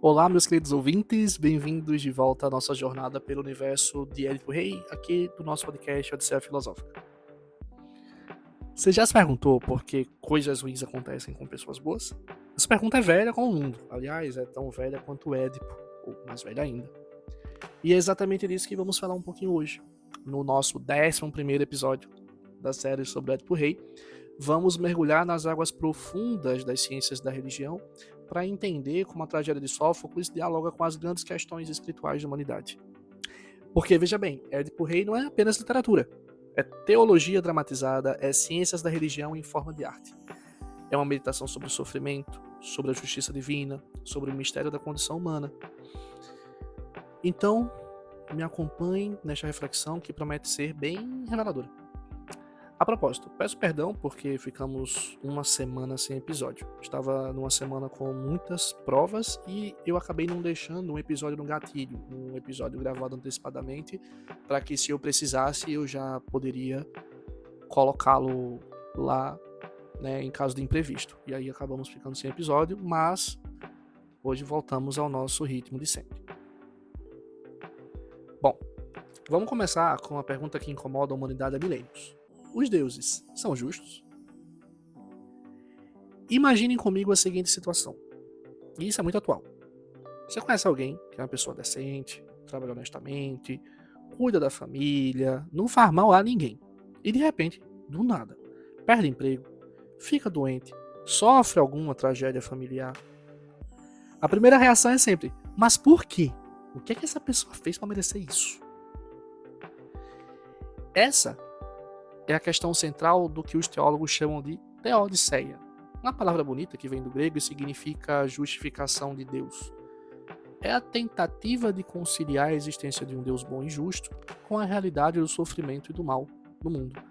Olá, meus queridos ouvintes, bem-vindos de volta à nossa jornada pelo universo de Édipo Rei, aqui do nosso podcast Odisseia Filosófica. Você já se perguntou por que coisas ruins acontecem com pessoas boas? Essa pergunta é velha como o mundo, aliás, é tão velha quanto Édipo, ou mais velha ainda. E é exatamente disso que vamos falar um pouquinho hoje, no nosso 11º episódio da série sobre Édipo Rei. Vamos mergulhar nas águas profundas das ciências da religião para entender como a tragédia de Sófocles dialoga com as grandes questões espirituais da humanidade. Porque, veja bem, Édipo Rei não é apenas literatura. É teologia dramatizada, é ciências da religião em forma de arte. É uma meditação sobre o sofrimento, sobre a justiça divina, sobre o mistério da condição humana. Então, me acompanhem nesta reflexão que promete ser bem reveladora. A propósito, peço perdão porque ficamos uma semana sem episódio. Estava numa semana com muitas provas e eu acabei não deixando um episódio no gatilho, um episódio gravado antecipadamente, para que se eu precisasse eu já poderia colocá-lo lá, né, em caso de imprevisto. E aí acabamos ficando sem episódio, mas hoje voltamos ao nosso ritmo de sempre. Bom, vamos começar com uma pergunta que incomoda a humanidade há milênios. Os deuses são justos? Imaginem comigo a seguinte situação. E isso é muito atual. Você conhece alguém que é uma pessoa decente, trabalha honestamente, cuida da família, não faz mal a ninguém. E de repente, do nada, perde emprego, fica doente, sofre alguma tragédia familiar. A primeira reação é sempre: mas por quê? O que é que essa pessoa fez para merecer isso? Essa é a questão central do que os teólogos chamam de teodiceia. Uma palavra bonita que vem do grego e significa justificação de Deus. É a tentativa de conciliar a existência de um Deus bom e justo com a realidade do sofrimento e do mal no mundo.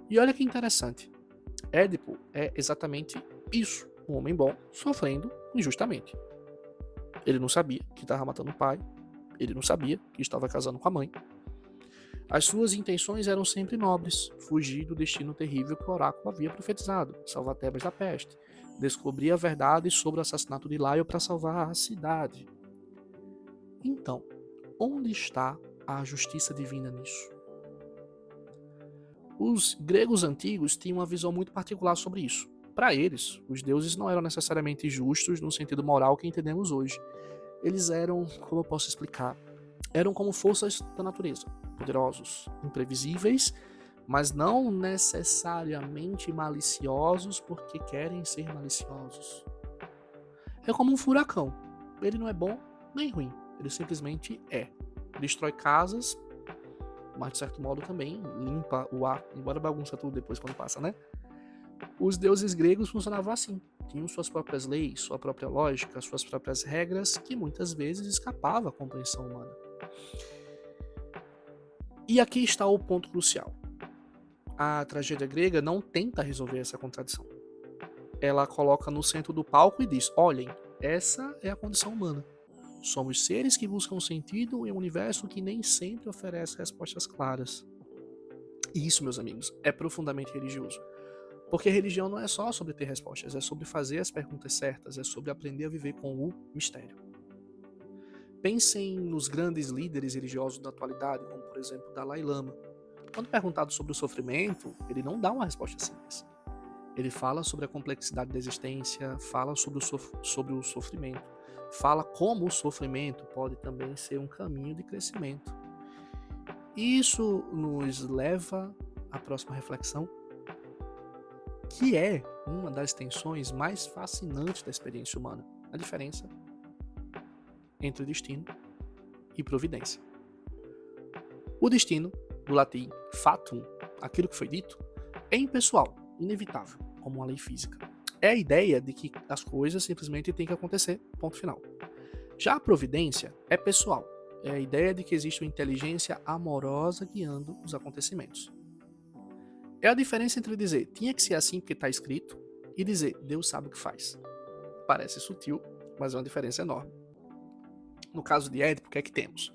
E olha que interessante, Édipo é exatamente isso, um homem bom sofrendo injustamente. Ele não sabia que estava matando o pai, ele não sabia que estava casando com a mãe. As suas intenções eram sempre nobres: fugir do destino terrível que o oráculo havia profetizado, salvar Tebas da peste, descobrir a verdade sobre o assassinato de Laio para salvar a cidade. Então, onde está a justiça divina nisso? Os gregos antigos tinham uma visão muito particular sobre isso. Para eles, os deuses não eram necessariamente justos no sentido moral que entendemos hoje. Eles eram, como eu posso explicar, eram como forças da natureza, poderosos, imprevisíveis, mas não necessariamente maliciosos porque querem ser maliciosos. É como um furacão. Ele não é bom nem ruim, ele simplesmente é. Destrói casas, mas de certo modo também limpa o ar, embora bagunça tudo depois quando passa, né? Os deuses gregos funcionavam assim. Tinham suas próprias leis, sua própria lógica, suas próprias regras, que muitas vezes escapavam à compreensão humana. E aqui está o ponto crucial. A tragédia grega não tenta resolver essa contradição. Ela coloca no centro do palco e diz: olhem, essa é a condição humana. Somos seres que buscam sentido em um universo que nem sempre oferece respostas claras. E isso, meus amigos, é profundamente religioso. Porque religião não é só sobre ter respostas, é sobre fazer as perguntas certas, é sobre aprender a viver com o mistério. Pensem nos grandes líderes religiosos da atualidade, como por exemplo Dalai Lama. Quando perguntado sobre o sofrimento, ele não dá uma resposta simples. Ele fala sobre a complexidade da existência, fala sobre o sofrimento, fala como o sofrimento pode também ser um caminho de crescimento. Isso nos leva à próxima reflexão, que é uma das tensões mais fascinantes da experiência humana: a diferença entre destino e providência. O destino, do latim fatum, aquilo que foi dito, é impessoal, inevitável, como uma lei física. É a ideia de que as coisas simplesmente têm que acontecer, ponto final. Já a providência é pessoal, é a ideia de que existe uma inteligência amorosa guiando os acontecimentos. É a diferença entre dizer tinha que ser assim porque está escrito e dizer Deus sabe o que faz. Parece sutil, mas é uma diferença enorme. No caso de Édipo, o que é que temos?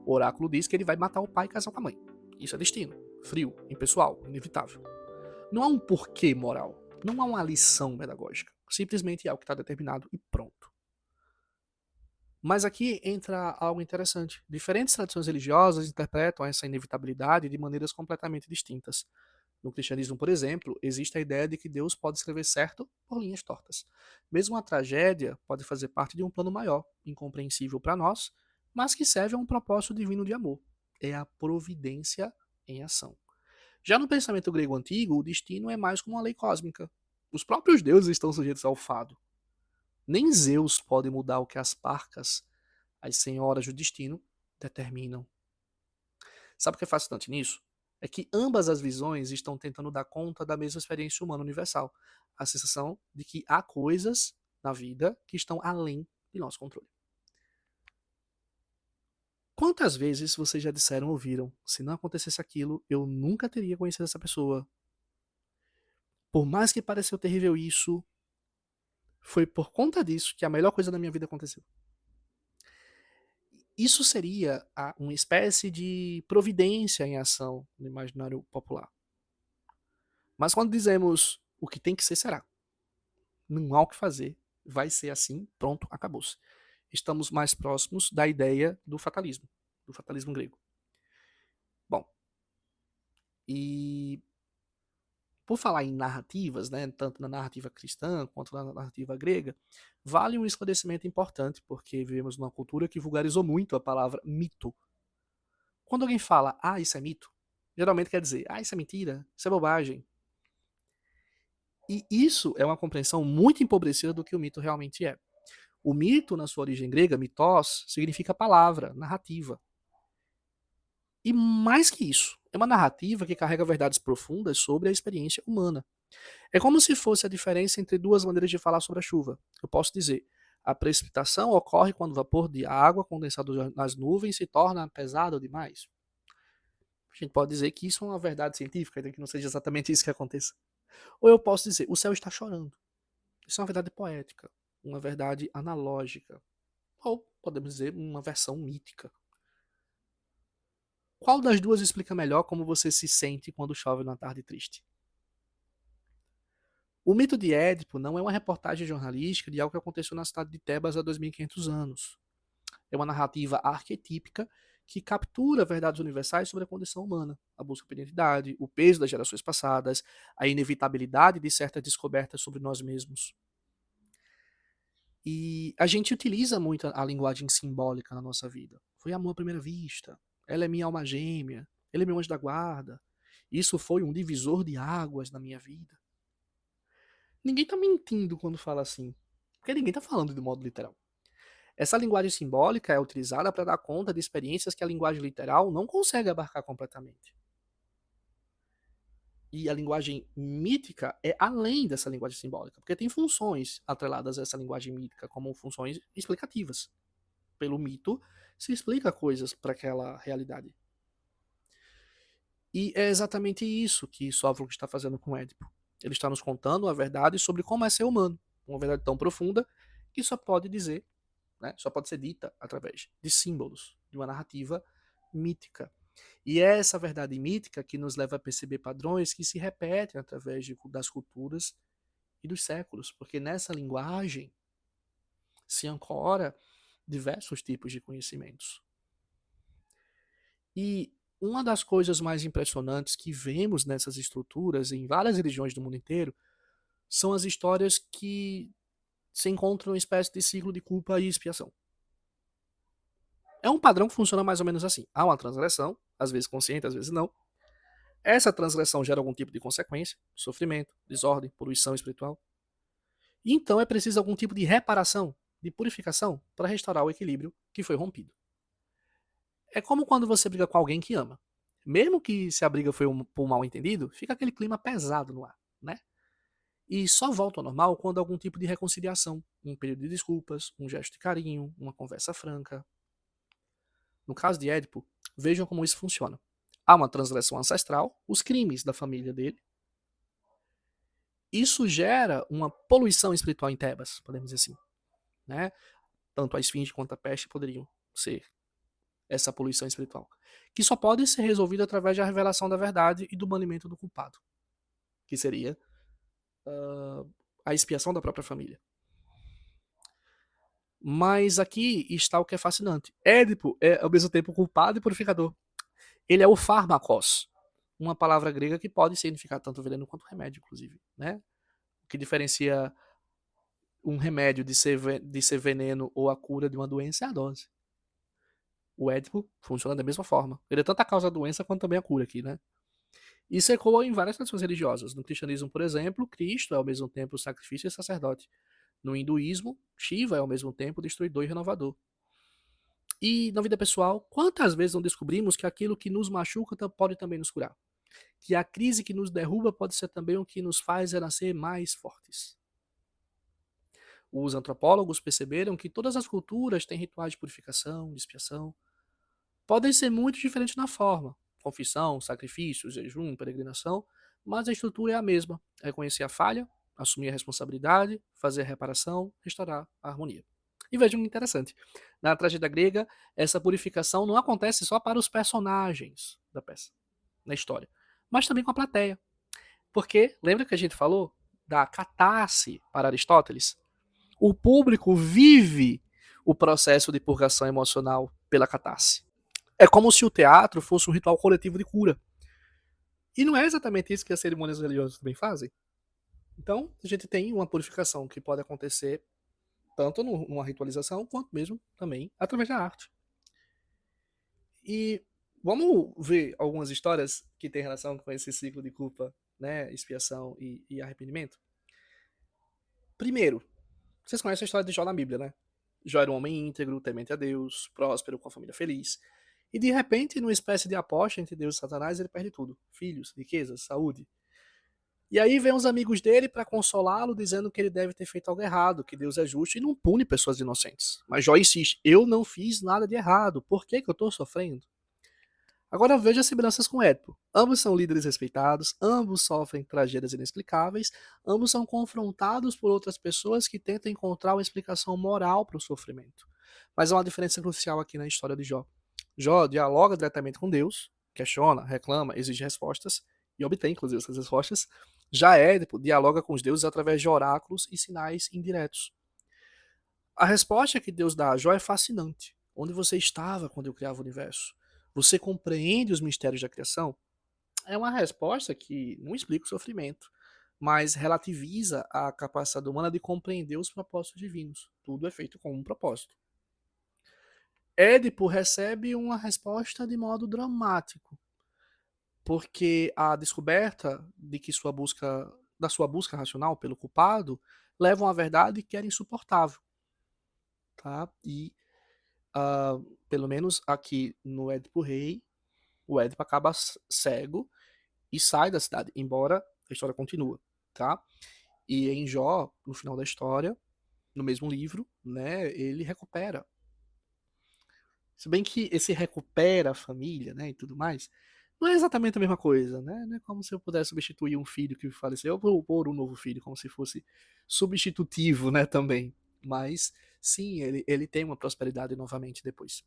O oráculo diz que ele vai matar o pai e casar com a mãe. Isso é destino, frio, impessoal, inevitável. Não há um porquê moral, não há uma lição pedagógica. Simplesmente é o que está determinado e pronto. Mas aqui entra algo interessante. Diferentes tradições religiosas interpretam essa inevitabilidade de maneiras completamente distintas. No cristianismo, por exemplo, existe a ideia de que Deus pode escrever certo por linhas tortas. Mesmo a tragédia pode fazer parte de um plano maior, incompreensível para nós, mas que serve a um propósito divino de amor. É a providência em ação. Já no pensamento grego antigo, o destino é mais como uma lei cósmica. Os próprios deuses estão sujeitos ao fado. Nem Zeus pode mudar o que as parcas, as senhoras do destino, determinam. Sabe o que é fascinante nisso? É que ambas as visões estão tentando dar conta da mesma experiência humana universal. A sensação de que há coisas na vida que estão além de nosso controle. Quantas vezes vocês já disseram ou ouviram, se não acontecesse aquilo, eu nunca teria conhecido essa pessoa? Por mais que pareceu terrível isso, foi por conta disso que a melhor coisa da minha vida aconteceu. Isso seria uma espécie de providência em ação no imaginário popular. Mas quando dizemos o que tem que ser, será. Não há o que fazer. Vai ser assim, pronto, acabou-se. Estamos mais próximos da ideia do fatalismo grego. Bom, e por falar em narrativas, né, tanto na narrativa cristã quanto na narrativa grega, vale um esclarecimento importante, porque vivemos numa cultura que vulgarizou muito a palavra mito. Quando alguém fala, isso é mito, geralmente quer dizer, isso é mentira, isso é bobagem. E isso é uma compreensão muito empobrecida do que o mito realmente é. O mito, na sua origem grega, mitos, significa palavra, narrativa. E mais que isso, é uma narrativa que carrega verdades profundas sobre a experiência humana. É como se fosse a diferença entre duas maneiras de falar sobre a chuva. Eu posso dizer, a precipitação ocorre quando o vapor de água condensado nas nuvens se torna pesado demais. A gente pode dizer que isso é uma verdade científica, ainda que não seja exatamente isso que aconteça. Ou eu posso dizer, o céu está chorando. Isso é uma verdade poética, uma verdade analógica. Ou podemos dizer, uma versão mítica. Qual das duas explica melhor como você se sente quando chove numa tarde triste? O mito de Édipo não é uma reportagem jornalística de algo que aconteceu na cidade de Tebas há 2500 anos. É uma narrativa arquetípica que captura verdades universais sobre a condição humana, a busca por identidade, o peso das gerações passadas, a inevitabilidade de certas descobertas sobre nós mesmos. E a gente utiliza muito a linguagem simbólica na nossa vida. Foi amor à primeira vista, ela é minha alma gêmea, ele é meu anjo da guarda, isso foi um divisor de águas na minha vida. Ninguém tá mentindo quando fala assim, porque ninguém tá falando de modo literal. Essa linguagem simbólica é utilizada para dar conta de experiências que a linguagem literal não consegue abarcar completamente. E a linguagem mítica é além dessa linguagem simbólica, porque tem funções atreladas a essa linguagem mítica, como funções explicativas. Pelo mito, se explica coisas para aquela realidade. E é exatamente isso que Sófocles está fazendo com Édipo. Ele está nos contando a verdade sobre como é ser humano, uma verdade tão profunda que só pode dizer, né, só pode ser dita através de símbolos, de uma narrativa mítica. E é essa verdade mítica que nos leva a perceber padrões que se repetem através das culturas e dos séculos, porque nessa linguagem se ancora diversos tipos de conhecimentos. E uma das coisas mais impressionantes que vemos nessas estruturas em várias religiões do mundo inteiro são as histórias que se encontram em uma espécie de ciclo de culpa e expiação. É um padrão que funciona mais ou menos assim. Há uma transgressão, às vezes consciente, às vezes não. Essa transgressão gera algum tipo de consequência, sofrimento, desordem, poluição espiritual. E então é preciso algum tipo de reparação, de purificação, para restaurar o equilíbrio que foi rompido. É como quando você briga com alguém que ama. Mesmo que se a briga foi por um mal entendido, fica aquele clima pesado no ar, né? E só volta ao normal quando há algum tipo de reconciliação, um período de desculpas, um gesto de carinho, uma conversa franca. No caso de Édipo, vejam como isso funciona. Há uma transgressão ancestral, os crimes da família dele. Isso gera uma poluição espiritual em Tebas, podemos dizer assim, né? Tanto a esfinge quanto a peste poderiam ser essa poluição espiritual, que só pode ser resolvida através da revelação da verdade e do banimento do culpado, que seria a expiação da própria família. Mas aqui está o que é fascinante. Édipo é ao mesmo tempo culpado e purificador. Ele é o fármacos, uma palavra grega que pode significar tanto veneno quanto remédio, inclusive, né? O que diferencia um remédio de ser veneno ou a cura de uma doença é a dose. O Édipo funciona da mesma forma. Ele é tanto a causa da doença quanto também a cura aqui, né? Isso ecoa em várias tradições religiosas. No cristianismo, por exemplo, Cristo é ao mesmo tempo sacrifício e sacerdote. No hinduísmo, Shiva é ao mesmo tempo destruidor e renovador. E na vida pessoal, quantas vezes não descobrimos que aquilo que nos machuca pode também nos curar? Que a crise que nos derruba pode ser também o que nos faz renascer mais fortes. Os antropólogos perceberam que todas as culturas têm rituais de purificação, de expiação. Podem ser muito diferentes na forma, confissão, sacrifícios, jejum, peregrinação, mas a estrutura é a mesma: reconhecer a falha, assumir a responsabilidade, fazer a reparação, restaurar a harmonia. E vejam que interessante, na tragédia grega, essa purificação não acontece só para os personagens da peça, na história, mas também com a plateia. Porque, lembra que a gente falou da catarse para Aristóteles? O público vive o processo de purgação emocional pela catarse. É como se o teatro fosse um ritual coletivo de cura. E não é exatamente isso que as cerimônias religiosas também fazem. Então, a gente tem uma purificação que pode acontecer tanto numa ritualização, quanto mesmo também através da arte. E vamos ver algumas histórias que têm relação com esse ciclo de culpa, né, expiação e arrependimento. Primeiro, vocês conhecem a história de Jó na Bíblia, né? Jó era um homem íntegro, temente a Deus, próspero, com a família feliz. E de repente, numa espécie de aposta entre Deus e Satanás, ele perde tudo: filhos, riquezas, saúde. E aí vem os amigos dele para consolá-lo, dizendo que ele deve ter feito algo errado, que Deus é justo e não pune pessoas inocentes. Mas Jó insiste: eu não fiz nada de errado, por que eu estou sofrendo? Agora veja as semelhanças com Édipo. Ambos são líderes respeitados, ambos sofrem tragédias inexplicáveis, ambos são confrontados por outras pessoas que tentam encontrar uma explicação moral para o sofrimento. Mas há uma diferença crucial aqui na história de Jó. Jó dialoga diretamente com Deus, questiona, reclama, exige respostas e obtém, inclusive, essas respostas. Já Édipo dialoga com os deuses através de oráculos e sinais indiretos. A resposta que Deus dá a Jó é fascinante. Onde você estava quando eu criava o universo? Você compreende os mistérios da criação? É uma resposta que não explica o sofrimento, mas relativiza a capacidade humana de compreender os propósitos divinos. Tudo é feito com um propósito. Édipo recebe uma resposta de modo dramático, porque a descoberta de que da sua busca racional pelo culpado leva a uma verdade que era insuportável, tá? E pelo menos aqui no Édipo Rei, o Édipo acaba cego e sai da cidade, embora a história continua, tá? E em Jó, no final da história, no mesmo livro, né, ele recupera. Se bem que esse recupera a família, né, e tudo mais, não é exatamente a mesma coisa, né? Não é como se eu pudesse substituir um filho que faleceu por um novo filho, como se fosse substitutivo, né, também. Mas, sim, ele tem uma prosperidade novamente depois.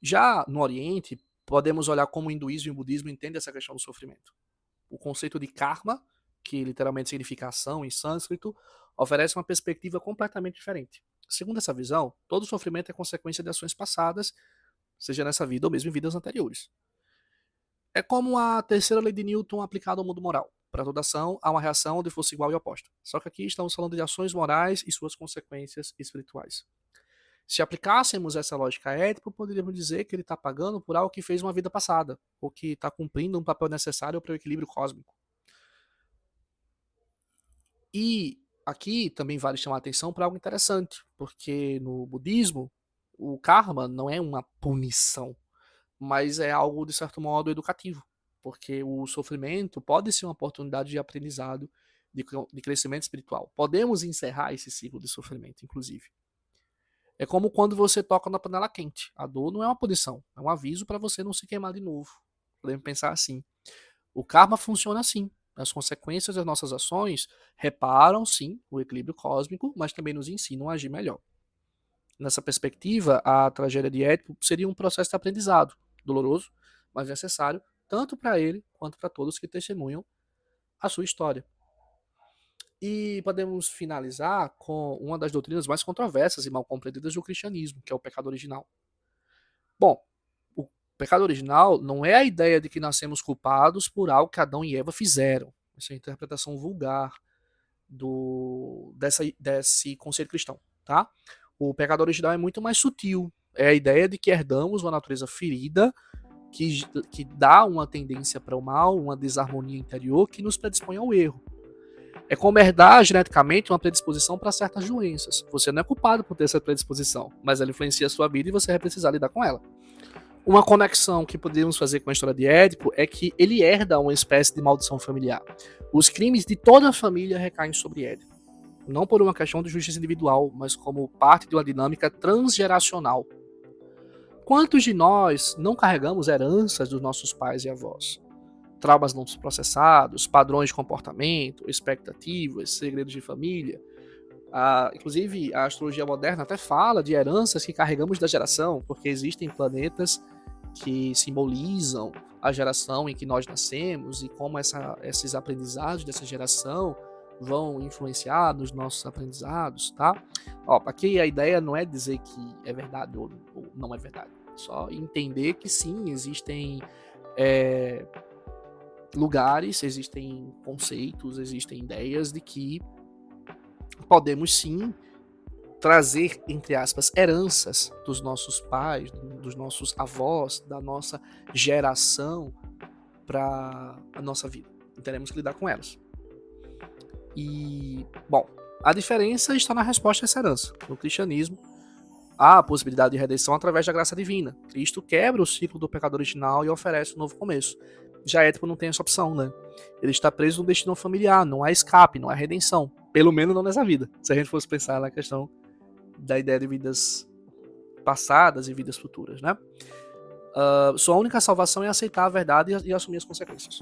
Já no Oriente, podemos olhar como o hinduísmo e o budismo entendem essa questão do sofrimento. O conceito de karma, que literalmente significa ação em sânscrito, oferece uma perspectiva completamente diferente. Segundo essa visão, todo sofrimento é consequência de ações passadas, seja nessa vida ou mesmo em vidas anteriores. É como a terceira lei de Newton aplicada ao mundo moral. Para toda ação, há uma reação de força igual e oposta. Só que aqui estamos falando de ações morais e suas consequências espirituais. Se aplicássemos essa lógica a Édipo, poderíamos dizer que ele está pagando por algo que fez uma vida passada, ou que está cumprindo um papel necessário para o equilíbrio cósmico. E aqui também vale chamar a atenção para algo interessante, porque no budismo, o karma não é uma punição, mas é algo, de certo modo, educativo, porque o sofrimento pode ser uma oportunidade de aprendizado, de crescimento espiritual. Podemos encerrar esse ciclo de sofrimento, inclusive. É como quando você toca na panela quente. A dor não é uma punição, é um aviso para você não se queimar de novo. Podemos pensar assim. O karma funciona assim. As consequências das nossas ações reparam, sim, o equilíbrio cósmico, mas também nos ensinam a agir melhor. Nessa perspectiva, a tragédia de Édipo seria um processo de aprendizado, doloroso, mas necessário, tanto para ele quanto para todos que testemunham a sua história. E podemos finalizar com uma das doutrinas mais controversas e mal compreendidas do cristianismo, que é o pecado original. Bom, o pecado original não é a ideia de que nascemos culpados por algo que Adão e Eva fizeram. Essa é a interpretação vulgar desse conceito cristão, tá? O pecado original é muito mais sutil. É a ideia de que herdamos uma natureza ferida que dá uma tendência para o mal, uma desarmonia interior que nos predispõe ao erro. É como herdar geneticamente uma predisposição para certas doenças. Você não é culpado por ter essa predisposição, mas ela influencia a sua vida e você vai precisar lidar com ela. Uma conexão que podemos fazer com a história de Édipo é que ele herda uma espécie de maldição familiar. Os crimes de toda a família recaem sobre Édipo. Não por uma questão de justiça individual, mas como parte de uma dinâmica transgeracional. Quantos de nós não carregamos heranças dos nossos pais e avós? Traumas não processados, padrões de comportamento, expectativas, segredos de família. Inclusive, a astrologia moderna até fala de heranças que carregamos da geração, porque existem planetas que simbolizam a geração em que nós nascemos e como esses aprendizados dessa geração vão influenciar nos nossos aprendizados, tá? Aqui a ideia não é dizer que é verdade ou não é verdade, só entender que sim, existem lugares, existem conceitos, existem ideias de que podemos sim trazer, entre aspas, heranças dos nossos pais, dos nossos avós, da nossa geração para a nossa vida. E teremos que lidar com elas. E, bom, a diferença está na resposta a essa herança. No cristianismo, há a possibilidade de redenção através da graça divina. Cristo quebra o ciclo do pecado original e oferece um novo começo. Já Édipo não tem essa opção, né? Ele está preso no destino familiar, não há escape, não há redenção. Pelo menos não nessa vida. Se a gente fosse pensar na questão da ideia de vidas passadas e vidas futuras, né? Sua única salvação é aceitar a verdade e assumir as consequências.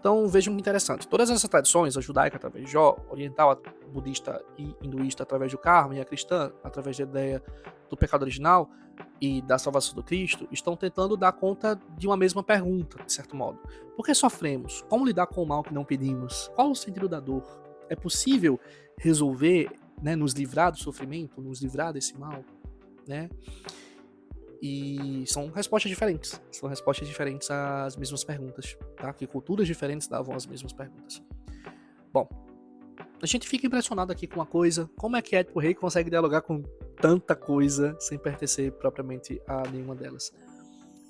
Então vejam que interessante. Todas essas tradições, a judaica através de Jó, oriental, a budista e hinduísta através do karma, e a cristã através da ideia do pecado original e da salvação do Cristo, estão tentando dar conta de uma mesma pergunta, de certo modo. Por que sofremos? Como lidar com o mal que não pedimos? Qual o sentido da dor? É possível resolver, né, nos livrar do sofrimento, nos livrar desse mal, né? E são respostas diferentes às mesmas perguntas, tá? Que culturas diferentes davam as mesmas perguntas. Bom, a gente fica impressionado aqui com uma coisa, como é que Édipo Rei consegue dialogar com tanta coisa sem pertencer propriamente a nenhuma delas.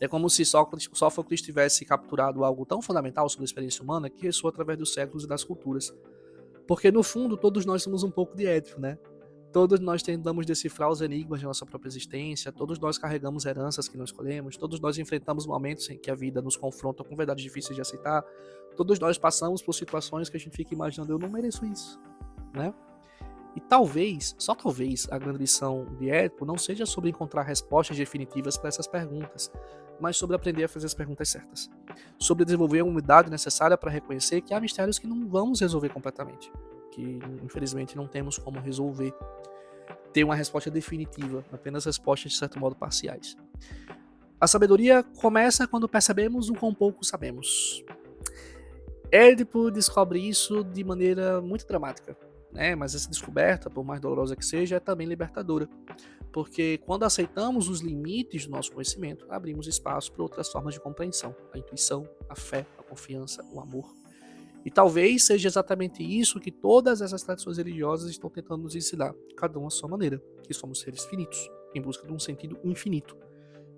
É como se Sófocles tivesse capturado algo tão fundamental sobre a experiência humana que ressoa através dos séculos e das culturas. Porque no fundo todos nós somos um pouco de Édipo, né? Todos nós tentamos decifrar os enigmas de nossa própria existência, todos nós carregamos heranças que não escolhemos, todos nós enfrentamos momentos em que a vida nos confronta com verdades difíceis de aceitar, todos nós passamos por situações que a gente fica imaginando, eu não mereço isso, né? E talvez, só talvez, a grande lição de Édipo não seja sobre encontrar respostas definitivas para essas perguntas, mas sobre aprender a fazer as perguntas certas. Sobre desenvolver a humildade necessária para reconhecer que há mistérios que não vamos resolver completamente, que infelizmente não temos como resolver, ter uma resposta definitiva, apenas respostas de certo modo parciais. A sabedoria começa quando percebemos o quão pouco sabemos. Édipo descobre isso de maneira muito dramática, né? Mas essa descoberta, por mais dolorosa que seja, é também libertadora, porque quando aceitamos os limites do nosso conhecimento, abrimos espaço para outras formas de compreensão, a intuição, a fé, a confiança, o amor. E talvez seja exatamente isso que todas essas tradições religiosas estão tentando nos ensinar, cada uma à sua maneira, que somos seres finitos, em busca de um sentido infinito,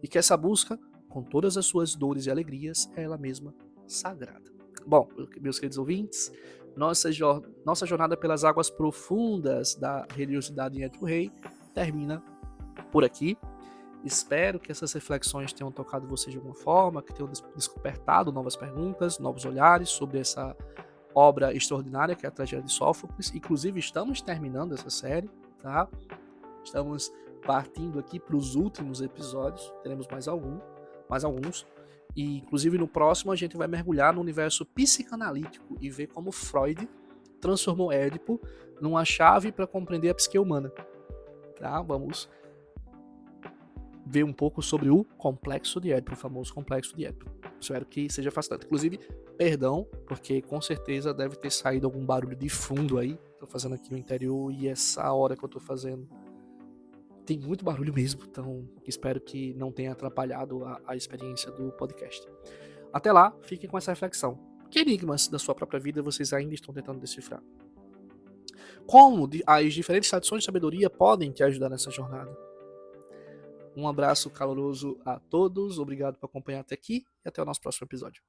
e que essa busca, com todas as suas dores e alegrias, é ela mesma sagrada. Bom, meus queridos ouvintes, nossa jornada pelas águas profundas da religiosidade em Édipo Rei termina por aqui. Espero que essas reflexões tenham tocado vocês de alguma forma, que tenham despertado novas perguntas, novos olhares sobre essa obra extraordinária que é a tragédia de Sófocles. Inclusive, estamos terminando essa série, tá? Estamos partindo aqui para os últimos episódios, teremos mais alguns. E, inclusive, no próximo a gente vai mergulhar no universo psicanalítico e ver como Freud transformou Édipo numa chave para compreender a psique humana. Tá? Vamos ver um pouco sobre o complexo de Édipo, o famoso complexo de Édipo. Espero que seja fascinante. Inclusive, perdão, porque com certeza deve ter saído algum barulho de fundo aí. Tô fazendo aqui no interior e essa hora que eu tô fazendo tem muito barulho mesmo, então espero que não tenha atrapalhado a experiência do podcast. Até lá, fiquem com essa reflexão. Que enigmas da sua própria vida vocês ainda estão tentando decifrar? Como as diferentes tradições de sabedoria podem te ajudar nessa jornada? Um abraço caloroso a todos, obrigado por acompanhar até aqui e até o nosso próximo episódio.